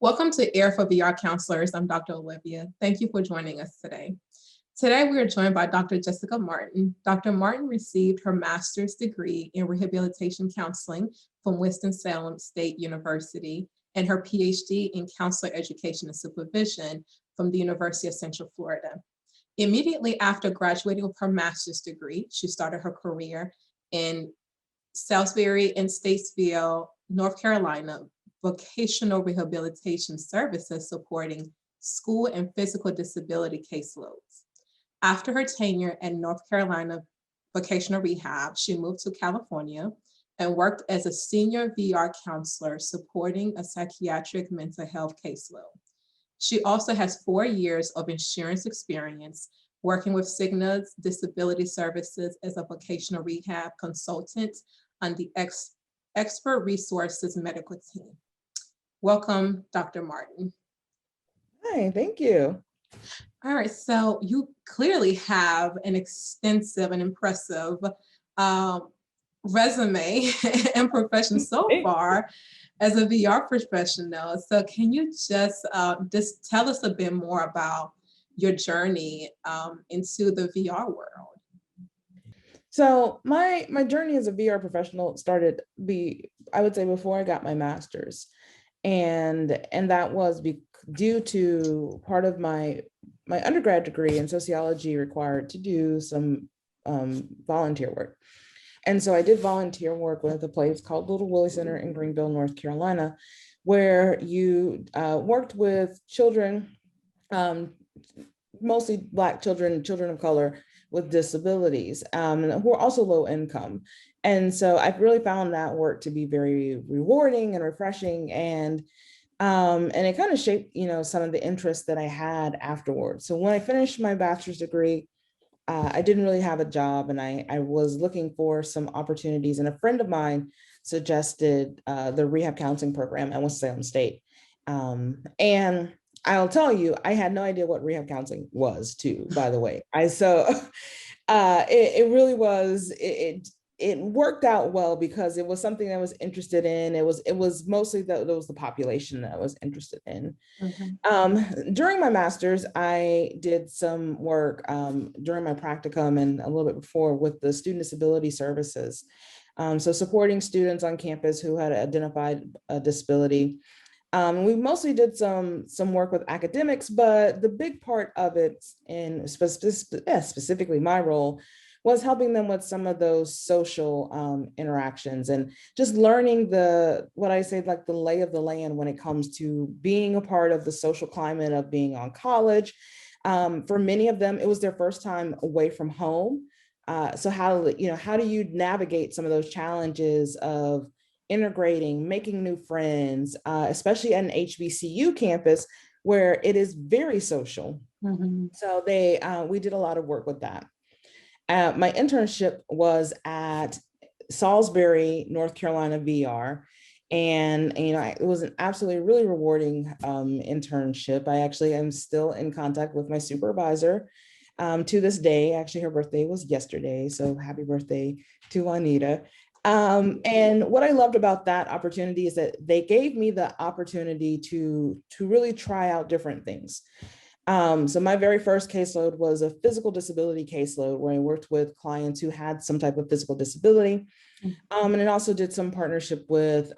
Welcome to AIR4VR Counselors. I'm Dr. Olivia. Thank you for joining us today. Today, we are joined by Dr. Jessica Martin. Dr. Martin received her master's degree in rehabilitation counseling from Winston-Salem State University and her PhD in counselor education and supervision from the University of Central Florida. Immediately after graduating with her master's degree, she started her career in Salisbury and Statesville, North Carolina, vocational rehabilitation services supporting school and physical disability caseloads. After her tenure at North Carolina Vocational Rehab, she moved to California and worked as a senior VR counselor supporting a psychiatric mental health caseload. She also has 4 years of insurance experience working with Cigna's disability services as a vocational rehab consultant on the Expert Resources medical team. Welcome, Dr. Martin. Hi, thank you. All right, so you clearly have an extensive and impressive resume and profession so far as a VR professional. So can you just tell us a bit more about your journey into the VR world? So my journey as a VR professional started I would say before I got my master's. And that was due to part of my undergrad degree in sociology required to do some volunteer work. And so I did volunteer work with a place called Little Willie Center in Greenville, North Carolina, where you worked with children, mostly Black children, children of color with disabilities, who are also low income. And so I've really found that work to be very rewarding and refreshing, and it kind of shaped, some of the interests that I had afterwards. So when I finished my bachelor's degree, I didn't really have a job, and I was looking for some opportunities. And a friend of mine suggested the rehab counseling program at Winston-Salem State, and I'll tell you, I had no idea what rehab counseling was too, by the way. It really was, it worked out well because it was something I was interested in. It was mostly that it was the population that I was interested in. Mm-hmm. During my master's, I did some work during my practicum and a little bit before with the student disability services. So supporting students on campus who had identified a disability. We mostly did some work with academics, but the big part of it, and specifically my role, was helping them with some of those social interactions and just learning what I say, like the lay of the land when it comes to being a part of the social climate of being on college. For many of them, it was their first time away from home. So how do you navigate some of those challenges of integrating, making new friends, especially at an HBCU campus where it is very social. Mm-hmm. So we did a lot of work with that. My internship was at Salisbury, North Carolina VR. And, it was an absolutely really rewarding internship. I actually am still in contact with my supervisor to this day. Actually, her birthday was yesterday. So happy birthday to Juanita. And what I loved about that opportunity is that they gave me the opportunity to really try out different things. So my very first caseload was a physical disability caseload where I worked with clients who had some type of physical disability. And it also did some partnership with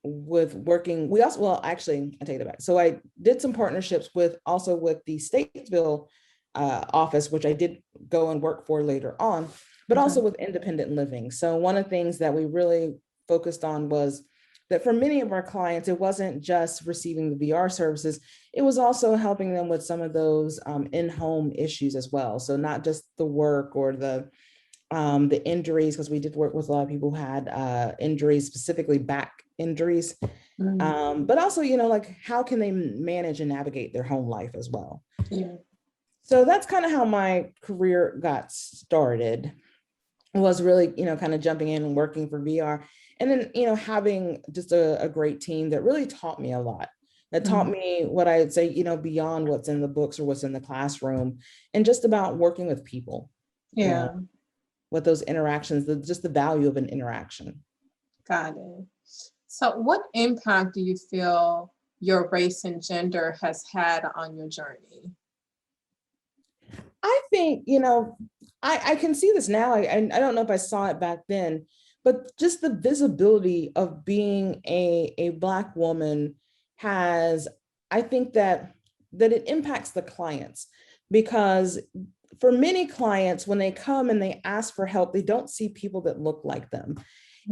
working, I take it back. So I did some partnerships with the Statesville office, which I did go and work for later on, but also with independent living. So one of the things that we really focused on was that for many of our clients, it wasn't just receiving the VR services, it was also helping them with some of those in-home issues as well. So not just the work or the injuries, because we did work with a lot of people who had injuries, specifically back injuries, but also, like how can they manage and navigate their home life as well? Yeah. So that's kind of how my career got started. Was really, kind of jumping in and working for VR. And then, having just a great team that really taught me a lot. That taught me what I'd say, beyond what's in the books or what's in the classroom, and just about working with people. Yeah. With those interactions, just the value of an interaction. Got it. So what impact do you feel your race and gender has had on your journey? I think, I can see this now. I don't know if I saw it back then, but just the visibility of being a Black woman has, I think that it impacts the clients, because for many clients, when they come and they ask for help, they don't see people that look like them.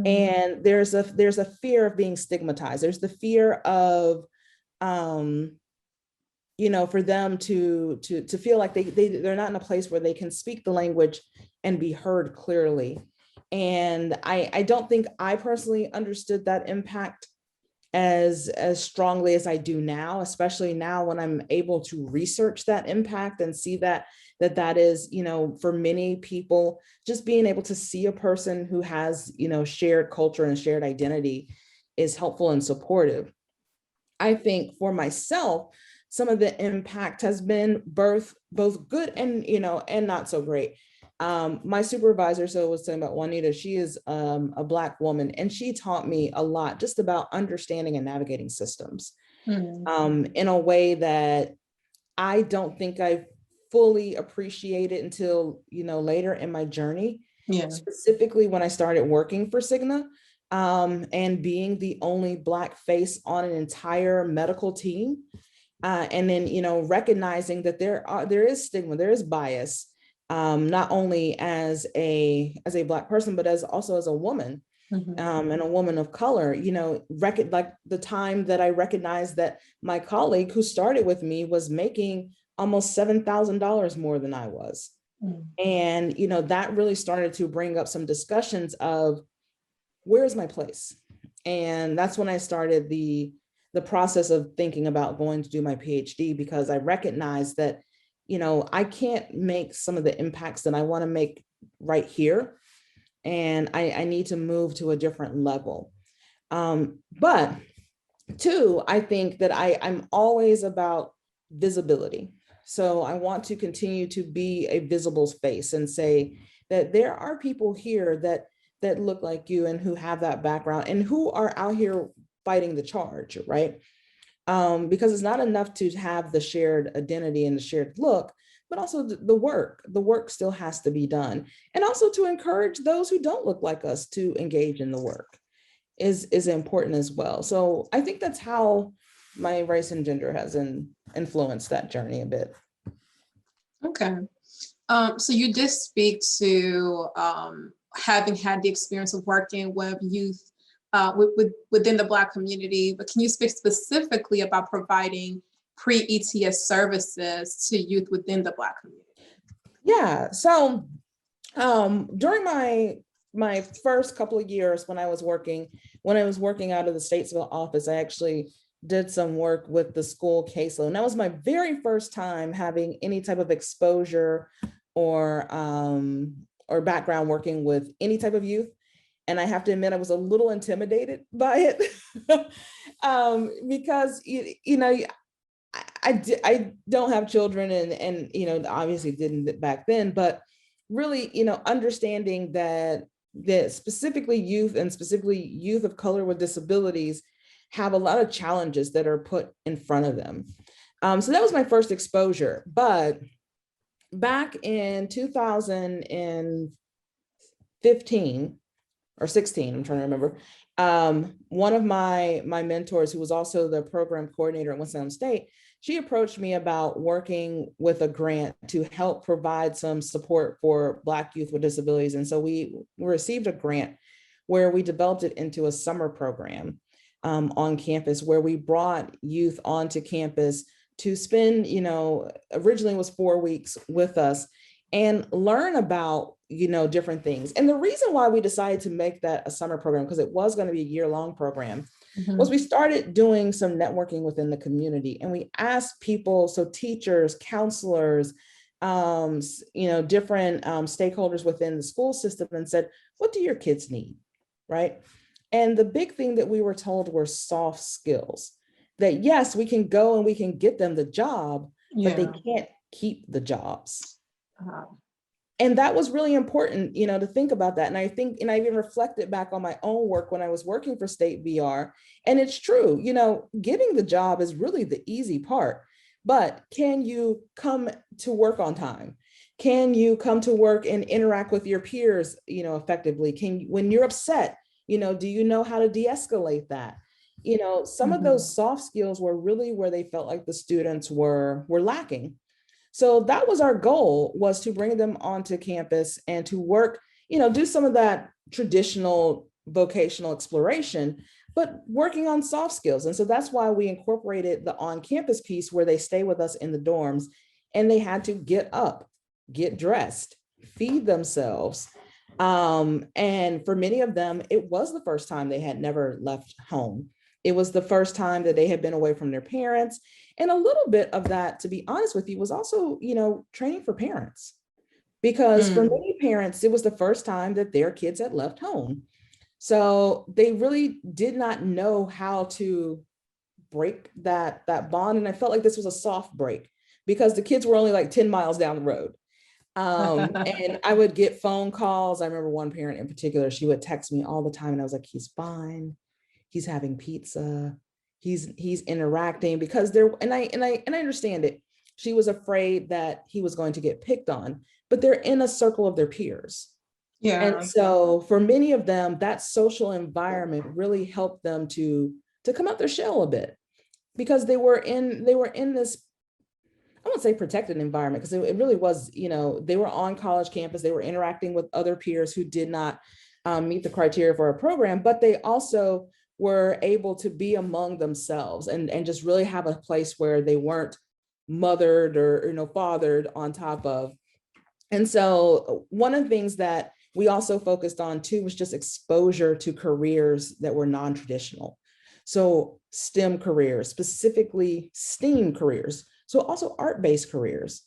And there's a fear of being stigmatized. There's the fear of, for them to feel like they're not in a place where they can speak the language and be heard clearly. And I don't think I personally understood that impact as strongly as I do now, especially now when I'm able to research that impact and see that is, for many people, just being able to see a person who has, shared culture and shared identity is helpful and supportive. I think for myself, some of the impact has been both good and, and not so great. My supervisor, so I was talking about Juanita, she is a Black woman, and she taught me a lot just about understanding and navigating systems in a way that I don't think I fully appreciated until, later in my journey, specifically when I started working for Cigna. And being the only Black face on an entire medical team. And then, recognizing that there is stigma, there is bias, not only as a Black person, but also as a woman, and a woman of color, like the time that I recognized that my colleague who started with me was making almost $7,000 more than I was. And, that really started to bring up some discussions of, where's my place? And that's when I started the process of thinking about going to do my PhD, because I recognized that, I can't make some of the impacts that I want to make right here. And I need to move to a different level. But two, I think that I'm always about visibility. So I want to continue to be a visible space and say that there are people here that look like you and who have that background and who are out here fighting the charge, right? Because it's not enough to have the shared identity and the shared look, but also the work still has to be done. And also to encourage those who don't look like us to engage in the work is important as well. So I think that's how my race and gender has influenced that journey a bit. Okay. So you did speak to having had the experience of working with youth within the Black community, but can you speak specifically about providing pre-ETS services to youth within the Black community? Yeah, so during my first couple of years when I was working out of the Statesville office, I actually did some work with the school caseload. And that was my very first time having any type of exposure or background working with any type of youth. And I have to admit, I was a little intimidated by it because, I don't have children and obviously didn't back then, but really, understanding that specifically youth and specifically youth of color with disabilities have a lot of challenges that are put in front of them. So that was my first exposure. But back in 2015 or 16, I'm trying to remember, one of my mentors, who was also the program coordinator at Winston-Salem State, she approached me about working with a grant to help provide some support for Black youth with disabilities. And so we received a grant where we developed it into a summer program on campus, where we brought youth onto campus to spend, originally it was 4 weeks with us and learn about, different things. And the reason why we decided to make that a summer program, because it was going to be a year-long program, was we started doing some networking within the community. And we asked people, so teachers, counselors, different stakeholders within the school system, and said, what do your kids need, right? And the big thing that we were told were soft skills, that yes, we can go and we can get them the job, but they can't keep the jobs. And that was really important, to think about that. And I think, and I even reflected back on my own work when I was working for State VR. And it's true, getting the job is really the easy part. But can you come to work on time? Can you come to work and interact with your peers, effectively? When you're upset, do you know how to de-escalate that? Some of those soft skills were really where they felt like the students were lacking. So that was our goal, was to bring them onto campus and to work, do some of that traditional vocational exploration, but working on soft skills. And so that's why we incorporated the on-campus piece, where they stay with us in the dorms and they had to get up, get dressed, feed themselves. And for many of them, it was the first time they had never left home. It was the first time that they had been away from their parents. And a little bit of that, to be honest with you, was also, training for parents. Because for many parents, it was the first time that their kids had left home. So they really did not know how to break that bond. And I felt like this was a soft break, because the kids were only like 10 miles down the road. And I would get phone calls. I remember one parent in particular, she would text me all the time, and I was like, he's fine. He's having pizza. He's interacting, because and I understand it. She was afraid that he was going to get picked on, but they're in a circle of their peers. Yeah. And so for many of them, that social environment really helped them to come out their shell a bit, because they were in this, I won't say protected environment, because it really was, they were on college campus, they were interacting with other peers who did not meet the criteria for a program, but they also were able to be among themselves and just really have a place where they weren't mothered or fathered on top of. And so one of the things that we also focused on too was just exposure to careers that were non-traditional. So STEM careers, specifically STEAM careers. So also art-based careers.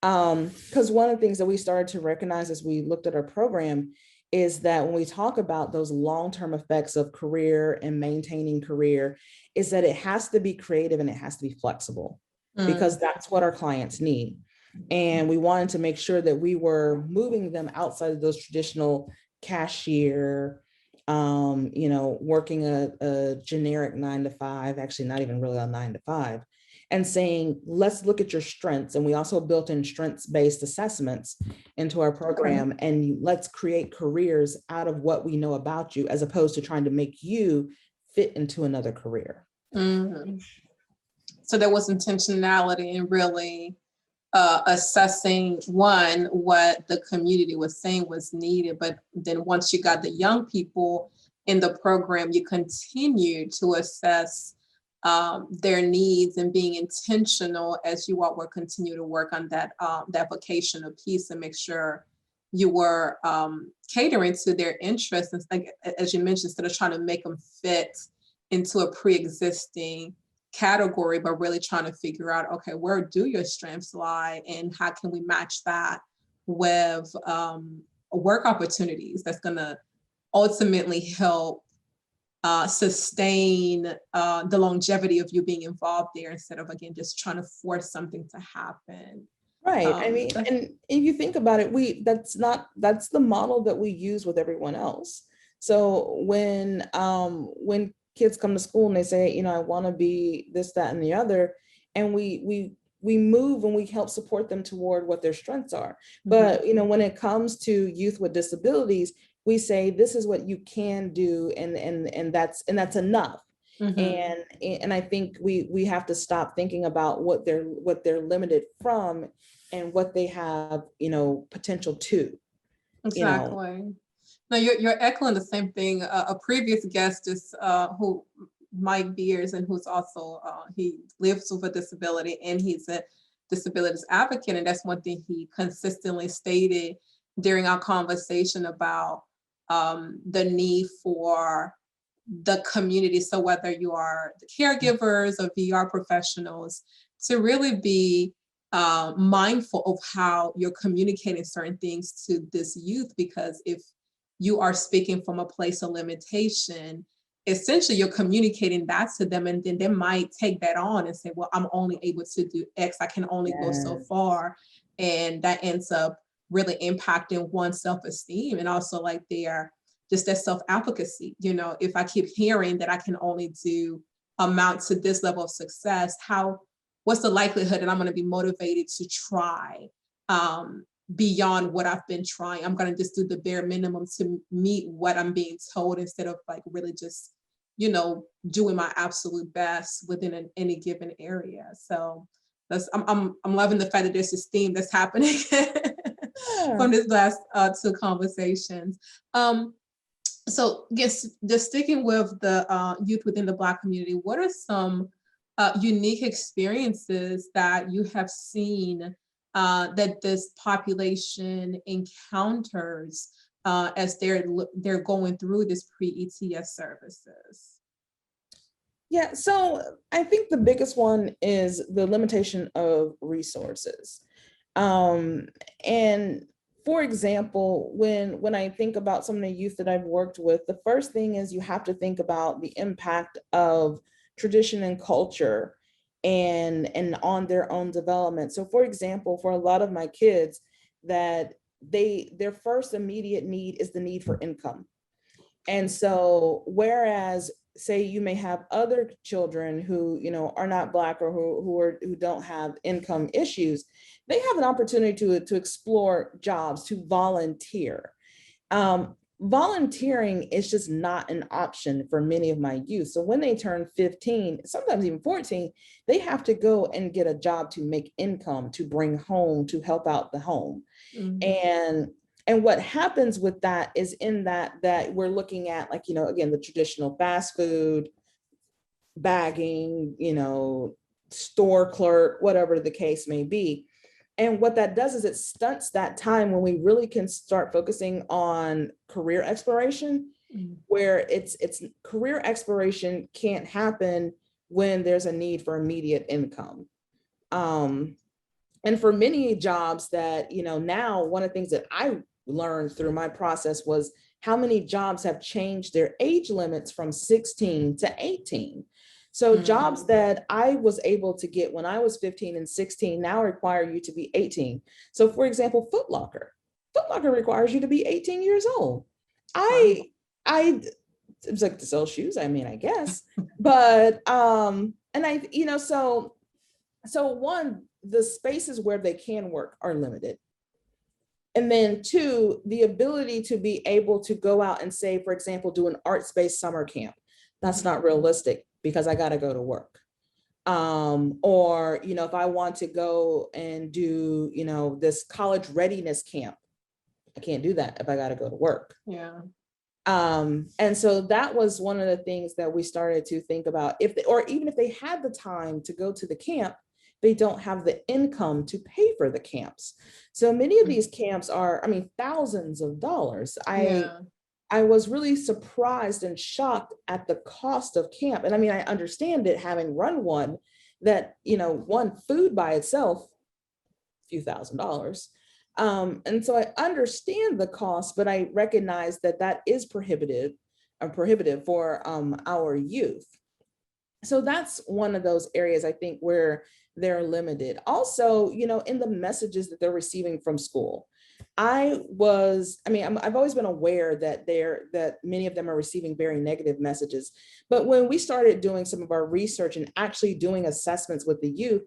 Because one of the things that we started to recognize as we looked at our program is that when we talk about those long-term effects of career and maintaining career, is that it has to be creative and it has to be flexible, because that's what our clients need. And we wanted to make sure that we were moving them outside of those traditional cashier, working a generic 9-to-5, actually not even really a 9-to-5, and saying, let's look at your strengths. And we also built in strengths-based assessments into our program. Okay. And let's create careers out of what we know about you, as opposed to trying to make you fit into another career. So there was intentionality in really assessing, one, what the community was saying was needed, but then once you got the young people in the program, you continue to assess their needs and being intentional as you all will continue to work on that vocational piece and make sure you were catering to their interests. And like, as you mentioned, instead of trying to make them fit into a pre-existing category, but really trying to figure out, okay, where do your strengths lie and how can we match that with work opportunities that's going to ultimately help sustain the longevity of you being involved there, instead of, again, just trying to force something to happen. Right. I mean, and if you think about it, that's the model that we use with everyone else. So when kids come to school and they say, I want to be this, that, and the other, and we move and we help support them toward what their strengths are. But, when it comes to youth with disabilities, we say, this is what you can do. And that's enough. And I think we have to stop thinking about what they're limited from and what they have, potential to. Exactly. No, you're echoing the same thing. A previous guest is who Mike Beers, and who's also he lives with a disability and he's a disabilities advocate. And that's one thing he consistently stated during our conversation about the need for the community. So whether you are the caregivers or VR professionals, to really be mindful of how you're communicating certain things to this youth, because if you are speaking from a place of limitation, essentially you're communicating that to them, and then they might take that on and say, well, I'm only able to do X, I can only go so far. And that ends up really impacting one's self-esteem and also like their just their self-efficacy. You know, if I keep hearing that I can only do amount to this level of success, what's the likelihood that I'm going to be motivated to try beyond what I've been trying? I'm going to just do the bare minimum to meet what I'm being told instead of like really just, you know, doing my absolute best within any given area. So I'm loving the fact that there's this theme that's happening Yeah. from this last two conversations. So yes, just sticking with the youth within the Black community, what are some unique experiences that you have seen that this population encounters as they're going through this pre-ETS services? Yeah, so I think the biggest one is the limitation of resources. Um, and for example, when I think about some of the youth that I've worked with, the first thing is you have to think about the impact of tradition and culture and on their own development. So for example, for a lot of my kids, that their first immediate need is the need for income. And so, whereas say you may have other children who, you know, are not Black or who don't have income issues, they have an opportunity to explore jobs, to volunteer. Volunteering is just not an option for many of my youth. So when they turn 15, sometimes even 14, they have to go and get a job to make income, to bring home, to help out the home. Mm-hmm. And what happens with that is in that we're looking at, like, you know, again, the traditional fast food, bagging, you know, store clerk, whatever the case may be. And what that does is it stunts that time when we really can start focusing on career exploration, where it's career exploration can't happen when there's a need for immediate income. And for many jobs that, you know, now one of the things that I learned through my process was how many jobs have changed their age limits from 16 to 18. So jobs that I was able to get when I was 15 and 16 now require you to be 18. So for example, Foot Locker requires you to be 18 years old. I it's like to sell shoes, I mean, I guess, but and I, you know, so one, the spaces where they can work are limited. And then two, the ability to be able to go out and say, for example, do an arts-based summer camp. That's not realistic because I got to go to work. Or, you know, if I want to go and do, you know, this college readiness camp, I can't do that if I got to go to work. Yeah. And so that was one of the things that we started to think about, or even if they had the time to go to the camp, they don't have the income to pay for the camps. So many of these camps are, I mean, thousands of dollars. I was really surprised and shocked at the cost of camp. And I mean, I understand it, having run one, that, you know, one food by itself, a few $1,000s. And so I understand the cost, but I recognize that that is prohibitive for our youth. So that's one of those areas I think where they're limited. Also, you know, in the messages that they're receiving from school. I've always been aware that many of them are receiving very negative messages. But when we started doing some of our research and actually doing assessments with the youth,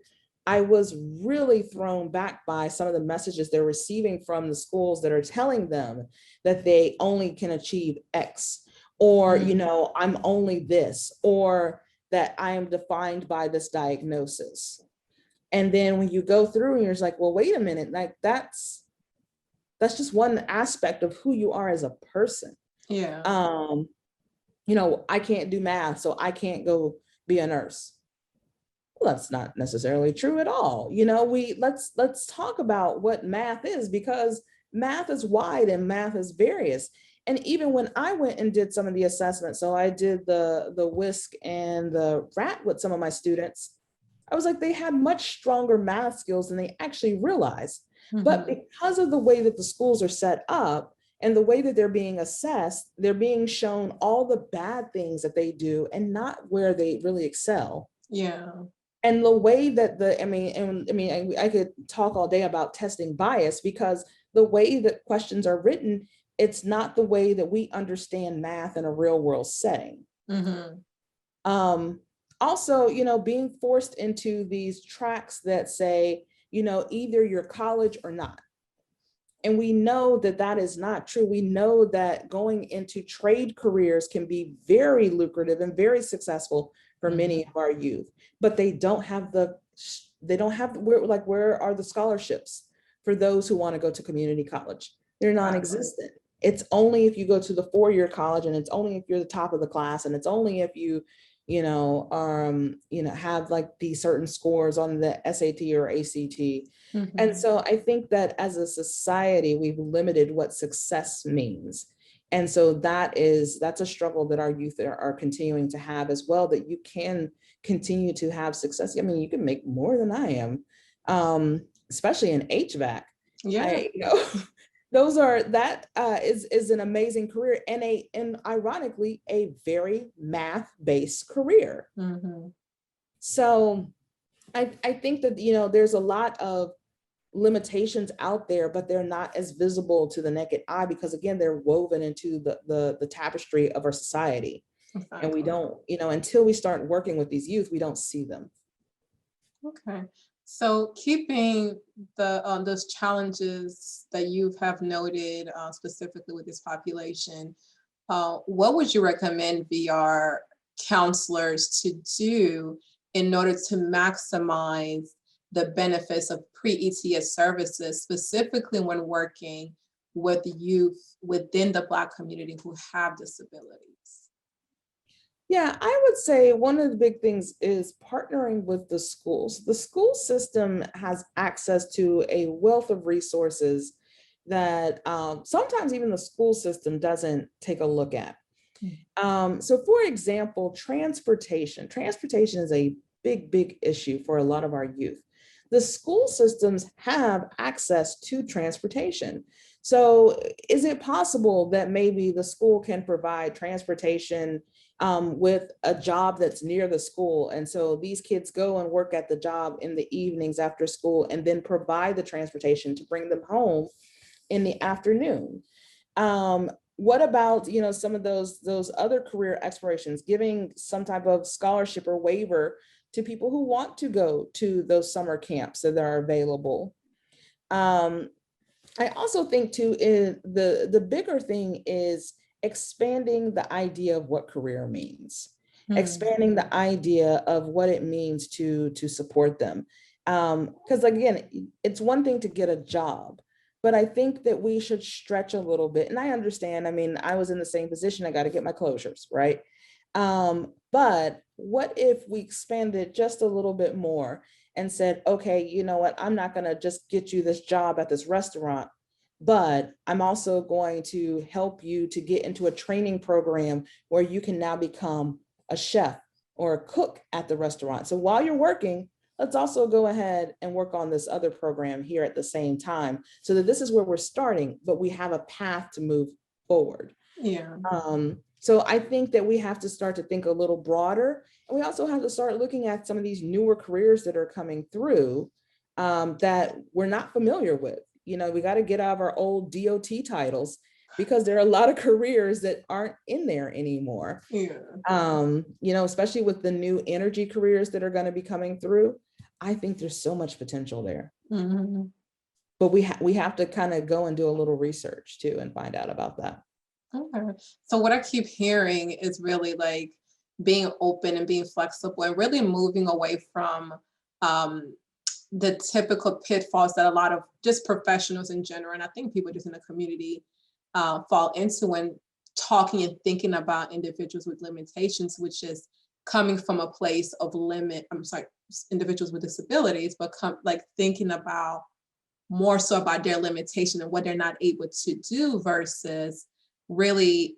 I was really thrown back by some of the messages they're receiving from the schools that are telling them that they only can achieve X, or, you know, I'm only this, or that I am defined by this diagnosis. And then when you go through and you're just like, well, wait a minute, like that's just one aspect of who you are as a person. Yeah. You know, I can't do math, so I can't go be a nurse. Well, that's not necessarily true at all. You know, let's talk about what math is, because math is wide and math is various. And even when I went and did some of the assessments, so I did the WISC and the RAT with some of my students, I was like, they had much stronger math skills than they actually realized. But because of the way that the schools are set up and the way that they're being assessed, they're being shown all the bad things that they do and not where they really excel. Yeah. And the way that I could talk all day about testing bias, because the way that questions are written, it's not the way that we understand math in a real world setting. Also, being forced into these tracks that say, either you're college or not. And we know that that is not true. We know that going into trade careers can be very lucrative and very successful for many of our youth, but they don't have where are the scholarships for those who want to go to community college? They're non-existent. It's only if you go to the four-year college, and it's only if you're the top of the class, and it's only if you have like these certain scores on the SAT or ACT. And so I think that as a society, we've limited what success means. And so that's a struggle that our youth are continuing to have as well, that you can continue to have success. I mean, you can make more than I am, especially in HVAC. Yeah. Is an amazing career, and ironically, a very math-based career. So I think that, there's a lot of limitations out there, but they're not as visible to the naked eye because, again, they're woven into the tapestry of our society. And we don't, until we start working with these youth, we don't see them. Okay. So keeping those challenges that you have noted specifically with this population, what would you recommend VR counselors to do in order to maximize the benefits of pre-ETS services, specifically when working with youth within the Black community who have disabilities? Yeah, I would say one of the big things is partnering with the schools. The school system has access to a wealth of resources that sometimes even the school system doesn't take a look at. So for example, transportation is a big issue for a lot of our youth. The school systems have access to transportation. So is it possible that maybe the school can provide transportation with a job that's near the school? And so these kids go and work at the job in the evenings after school and then provide the transportation to bring them home in the afternoon. What about, some of those other career explorations, giving some type of scholarship or waiver to people who want to go to those summer camps that are available? I also think too, the bigger thing is expanding the idea of what career means, expanding the idea of what it means to support them. Because again, it's one thing to get a job, but I think that we should stretch a little bit. And I understand, I mean, I was in the same position, I got to get my closures, right? But what if we expanded just a little bit more and said, okay, you know what, I'm not going to just get you this job at this restaurant, but I'm also going to help you to get into a training program where you can now become a chef or a cook at the restaurant. So while you're working, let's also go ahead and work on this other program here at the same time, so that this is where we're starting, but we have a path to move forward. Yeah. So I think that we have to start to think a little broader, and we also have to start looking at some of these newer careers that are coming through that we're not familiar with. We got to get out of our old DOT titles, because there are a lot of careers that aren't in there anymore. Yeah. Especially with the new energy careers that are going to be coming through. I think there's so much potential there. But we have to kind of go and do a little research too and find out about that. Okay. So what I keep hearing is really like being open and being flexible and really moving away from the typical pitfalls that a lot of just professionals in general, and I think people just in the community fall into when talking and thinking about individuals with limitations, which is coming from a place of individuals with disabilities, but thinking about more so about their limitation and what they're not able to do versus really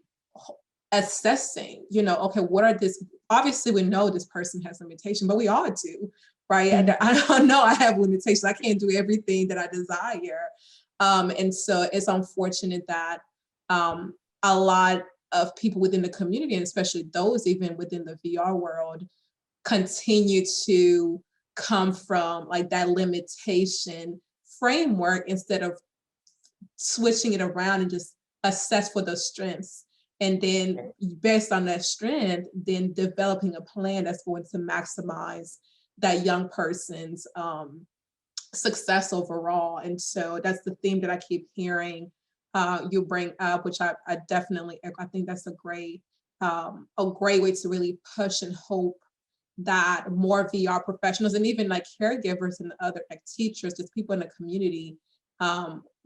assessing, okay, what are this? Obviously, we know this person has limitation, but we all do, right? I know I have limitations. I can't do everything that I desire. And so it's unfortunate that a lot of people within the community, and especially those even within the VR world, continue to come from like that limitation framework instead of switching it around and just assess for those strengths. And then based on that strength, then developing a plan that's going to maximize that young person's success overall. And so that's the theme that I keep hearing you bring up, which I definitely, I think that's a great way to really push and hope that more VR professionals and even like caregivers and other like teachers, just people in the community,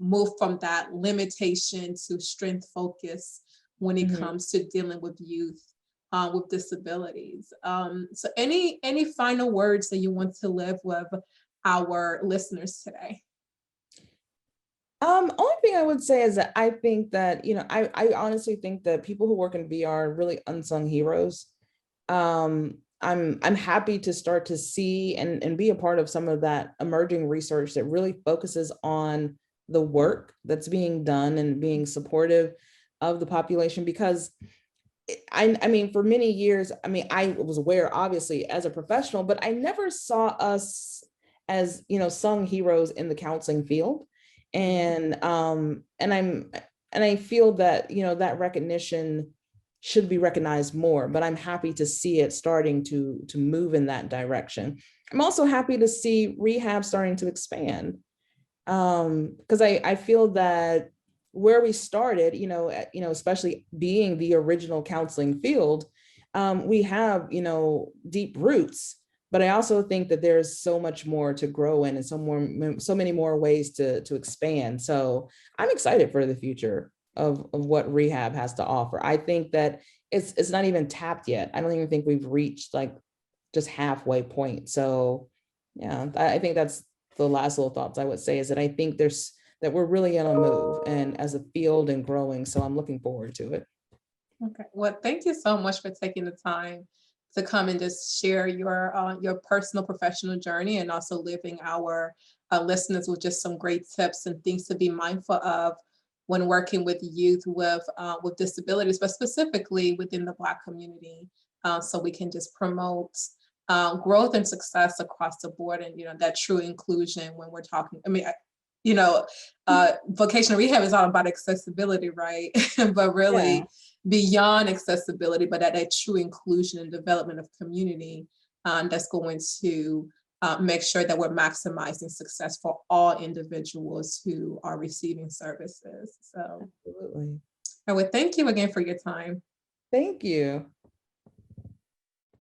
move from that limitation to strength focus when it comes to dealing with youth with disabilities. So any final words that you want to live with our listeners today? Only thing I would say is that I think that, I honestly think that people who work in VR are really unsung heroes. I'm happy to start to see and be a part of some of that emerging research that really focuses on the work that's being done and being supportive of the population, because I mean, for many years, I mean, I was aware, obviously, as a professional, but I never saw us as, sung heroes in the counseling field. And I feel that, that recognition should be recognized more, but I'm happy to see it starting to move in that direction. I'm also happy to see rehab starting to expand, because I feel that where we started, especially being the original counseling field, we have, deep roots, but I also think that there's so much more to grow in and so many more ways to expand. So I'm excited for the future of what rehab has to offer. I think that it's not even tapped yet. I don't even think we've reached like just halfway point. So yeah, I think that's the last little thoughts I would say, is that I think that we're really on a move and as a field and growing. So I'm looking forward to it. Okay, well, thank you so much for taking the time to come and just share your personal professional journey, and also leaving our listeners with just some great tips and things to be mindful of when working with youth with disabilities, but specifically within the Black community, so we can just promote growth and success across the board, and that true inclusion when we're talking. I mean, vocational rehab is all about accessibility, right? But really, Yeah. beyond accessibility, but at that true inclusion and development of community, that's going to make sure that we're maximizing success for all individuals who are receiving services. So Absolutely. I would thank you again for your time. Thank you.